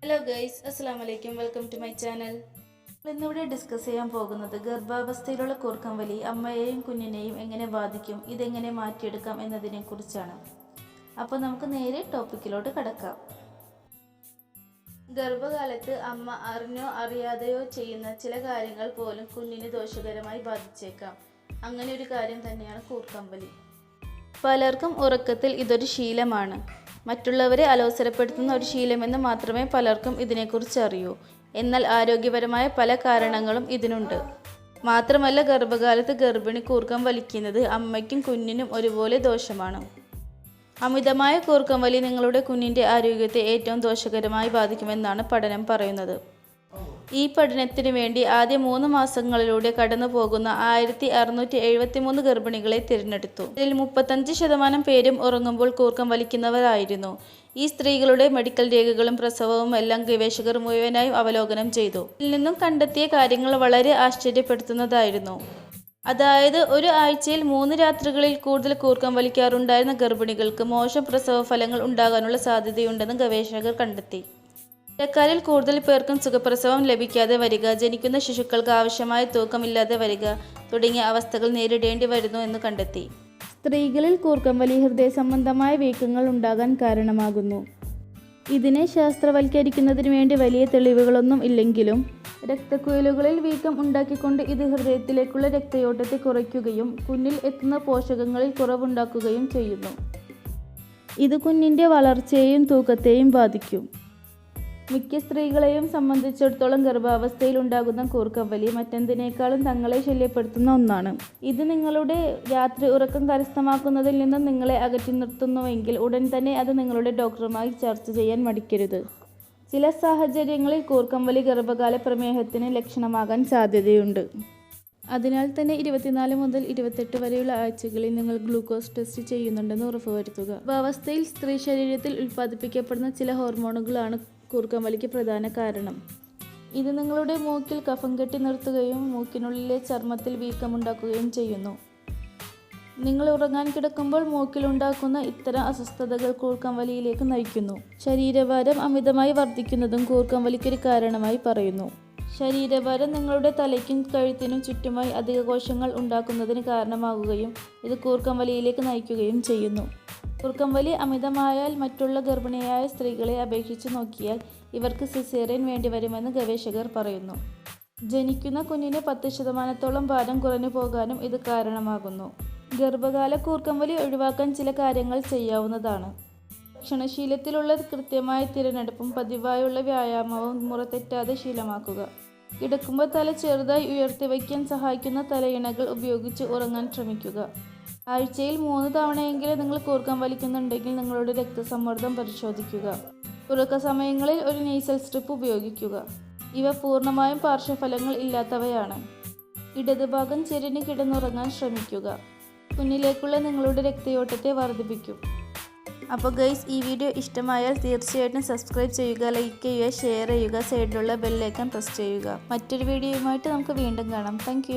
Hello guys, അസ്സലാമു അലൈക്കും. Welcome to my channel. ഇന്നിവിടെ ഡിസ്കസ് ചെയ്യാൻ പോകുന്നത് ഗർഭാവസ്ഥയിലുള്ള കൂർക്കം വലി അമ്മയെയും കുഞ്ഞിനെയും എങ്ങനെ ബാധിക്കും, ഇതെങ്ങനെ മാറ്റിയെടുക്കാം എന്നതിനെ കുറിച്ചാണ്. അപ്പോൾ നമുക്ക് നേരെ ടോപ്പിക്കിലോട്ട് കടക്കാം. ഗർഭകാലത്ത് അമ്മ അറിഞ്ഞോ അറിയാതെയോ ചെയ്യുന്ന ചില കാര്യങ്ങൾ പോലും കുഞ്ഞിന് ദോഷകരമായി ബാധിച്ചേക്കാം. അങ്ങനെ ഒരു കാര്യം തന്നെയാണ് കൂർക്കം വലി. പലർക്കും ഉറക്കത്തിൽ ഇതൊരു ശീലമാണ്. മറ്റുള്ളവരെ അലോസരപ്പെടുത്തുന്ന ഒരു ശീലമെന്ന് മാത്രമേ പലർക്കും ഇതിനെക്കുറിച്ച് അറിയൂ. എന്നാൽ ആരോഗ്യപരമായ പല കാരണങ്ങളും ഇതിനുണ്ട്. മാത്രമല്ല, ഗർഭകാലത്ത് ഗർഭിണി കൂർക്കം വലിക്കുന്നത് അമ്മയ്ക്കും കുഞ്ഞിനും ഒരുപോലെ ദോഷമാണ്. അമിതമായ കൂർക്കം വലി നിങ്ങളുടെ കുഞ്ഞിൻ്റെ ആരോഗ്യത്തെ ഏറ്റവും ദോഷകരമായി ബാധിക്കുമെന്നാണ് പഠനം പറയുന്നത്. ഈ പഠനത്തിനു വേണ്ടി ആദ്യ 3 മാസങ്ങളിലൂടെ കടന്നു പോകുന്ന 1673 ഗർഭിണികളെ തിരഞ്ഞെടുത്തു. ഇതിൽ 35% പേരും ഉറങ്ങുമ്പോൾ കൂർക്കം വലിക്കുന്നവരായിരുന്നു. ഈ സ്ത്രീകളുടെ മെഡിക്കൽ രേഖകളും പ്രസവവും എല്ലാം ഗവേഷകർ മുഴുവനായും അവലോകനം ചെയ്തു. ഇതിൽ നിന്നും കണ്ടെത്തിയ കാര്യങ്ങൾ വളരെ ആശ്ചര്യപ്പെടുത്തുന്നതായിരുന്നു. അതായത്, ഒരു ആഴ്ചയിൽ 3 രാത്രികളിൽ കൂടുതൽ കൂർക്കം വലിക്കാറുണ്ടായിരുന്ന ഗർഭിണികൾക്ക് മോശം പ്രസവ ഫലങ്ങൾ ഉണ്ടാകാനുള്ള സാധ്യതയുണ്ടെന്ന് ഗവേഷകർ കണ്ടെത്തി. ഇത്തരക്കാരിൽ കൂടുതൽ പേർക്കും സുഖപ്രസവം ലഭിക്കാതെ വരിക, ജനിക്കുന്ന ശിശുക്കൾക്ക് ആവശ്യമായ തൂക്കമില്ലാതെ വരിക തുടങ്ങിയ അവസ്ഥകൾ നേരിടേണ്ടി വരുന്നു എന്ന് കണ്ടെത്തി. സ്ത്രീകളിൽ കൂർക്കം വലി ഹൃദയ സംബന്ധമായ വീക്കങ്ങൾ ഉണ്ടാകാൻ കാരണമാകുന്നു. ഇതിനെ ശാസ്ത്രവൽക്കരിക്കുന്നതിന് വേണ്ടി വലിയ തെളിവുകളൊന്നും ഇല്ലെങ്കിലും രക്തക്കുഴലുകളിൽ വീക്കം ഉണ്ടാക്കിക്കൊണ്ട് ഇത് ഹൃദയത്തിലേക്കുള്ള രക്തയോട്ടത്തെ കുറയ്ക്കുകയും കുഞ്ഞിൽ എത്തുന്ന പോഷകങ്ങളിൽ കുറവുണ്ടാക്കുകയും ചെയ്യുന്നു. ഇത് കുഞ്ഞിൻ്റെ വളർച്ചയെയും തൂക്കത്തെയും ബാധിക്കും. മിക്ക സ്ത്രീകളെയും സംബന്ധിച്ചിടത്തോളം ഗർഭാവസ്ഥയിൽ ഉണ്ടാകുന്ന കൂർക്കം വലി മറ്റെന്തിനേക്കാളും തങ്ങളെ ശല്യപ്പെടുത്തുന്ന ഒന്നാണ്. ഇത് നിങ്ങളുടെ രാത്രി ഉറക്കം കരസ്ഥമാക്കുന്നതിൽ നിന്നും നിങ്ങളെ അകറ്റി നിർത്തുന്നുവെങ്കിൽ ഉടൻ തന്നെ അത് നിങ്ങളുടെ ഡോക്ടറുമായി ചർച്ച ചെയ്യാൻ മടിക്കരുത്. ചില സാഹചര്യങ്ങളിൽ കൂർക്കം വലി ഗർഭകാല പ്രമേഹത്തിന് ലക്ഷണമാകാൻ സാധ്യതയുണ്ട്. അതിനാൽ തന്നെ 24 മുതൽ 28 വരെയുള്ള ആഴ്ചകളിൽ നിങ്ങൾ ഗ്ലൂക്കോസ് ടെസ്റ്റ് ചെയ്യുന്നുണ്ടെന്ന് ഉറപ്പുവരുത്തുക. ഗർഭാവസ്ഥയിൽ സ്ത്രീ ശരീരത്തിൽ ഉൽപ്പാദിപ്പിക്കപ്പെടുന്ന ചില ഹോർമോണുകളാണ് കൂർക്കം വലിക്ക് പ്രധാന കാരണം. ഇത് നിങ്ങളുടെ മൂക്കിൽ കഫം കെട്ടി നിർത്തുകയും മൂക്കിനുള്ളിലെ ചർമ്മത്തിൽ വീക്കമുണ്ടാക്കുകയും ചെയ്യുന്നു. നിങ്ങൾ ഉറങ്ങാൻ കിടക്കുമ്പോൾ മൂക്കിലുണ്ടാക്കുന്ന ഇത്തരം അസ്വസ്ഥതകൾ കൂർക്കം വലിയിലേക്ക് നയിക്കുന്നു. ശരീരഭാരം അമിതമായി വർദ്ധിക്കുന്നതും കൂർക്കം വലിക്കൊരു കാരണമായി പറയുന്നു. ശരീരഭാരം നിങ്ങളുടെ തലയ്ക്കും കഴുത്തിനും ചുറ്റുമായി അധിക കോശങ്ങൾ ഉണ്ടാക്കുന്നതിന് കാരണമാകുകയും ഇത് കൂർക്കം വലിയിലേക്ക് നയിക്കുകയും ചെയ്യുന്നു. കൂർക്കം വലി അമിതമായാൽ മറ്റുള്ള ഗർഭിണിയായ സ്ത്രീകളെ അപേക്ഷിച്ച് നോക്കിയാൽ ഇവർക്ക് സിസേറിയൻ വേണ്ടിവരുമെന്ന് ഗവേഷകർ പറയുന്നു. ജനിക്കുന്ന കുഞ്ഞിന് 10% ഭാരം കുറഞ്ഞു പോകാനും ഇത് കാരണമാകുന്നു. ഗർഭകാല കൂർക്കം വലി ഒഴിവാക്കാൻ ചില കാര്യങ്ങൾ ചെയ്യാവുന്നതാണ്. ഭക്ഷണശീലത്തിലുള്ള കൃത്യമായ തിരഞ്ഞെടുപ്പും പതിവായുള്ള വ്യായാമവും മുറ തെറ്റാതെ ശീലമാക്കുക. കിടക്കുമ്പോൾ തല ചെറുതായി ഉയർത്തി വയ്ക്കാൻ സഹായിക്കുന്ന തലയിണകൾ ഉപയോഗിച്ച് ഉറങ്ങാൻ ശ്രമിക്കുക. ആഴ്ചയിൽ 3 തവണയെങ്കിലും നിങ്ങൾ കൂർക്കം വലിക്കുന്നുണ്ടെങ്കിൽ നിങ്ങളുടെ രക്തസമ്മർദ്ദം പരിശോധിക്കുക. ഉറക്ക സമയങ്ങളിൽ ഒരു നീസൽ സ്ട്രിപ്പ് ഉപയോഗിക്കുക. ഇവ പൂർണ്ണമായും പാർശ്വഫലങ്ങൾ ഇല്ലാത്തവയാണ്. ഇടതുഭാഗം ചെരിഞ്ഞ് കിടന്നുറങ്ങാൻ ശ്രമിക്കുക. കുഞ്ഞിലേക്കുള്ള നിങ്ങളുടെ രക്തയോട്ടത്തെ വർദ്ധിപ്പിക്കും. അപ്പോൾ ഗൈസ്, ഈ വീഡിയോ ഇഷ്ടമായാൽ തീർച്ചയായിട്ടും സബ്സ്ക്രൈബ് ചെയ്യുക, ലൈക്ക് ചെയ്യുക, ഷെയർ ചെയ്യുക, സൈഡിലുള്ള ബെല്ലൈക്കൺ പ്രസ് ചെയ്യുക. മറ്റൊരു വീഡിയോയുമായിട്ട് നമുക്ക് വീണ്ടും കാണാം. താങ്ക്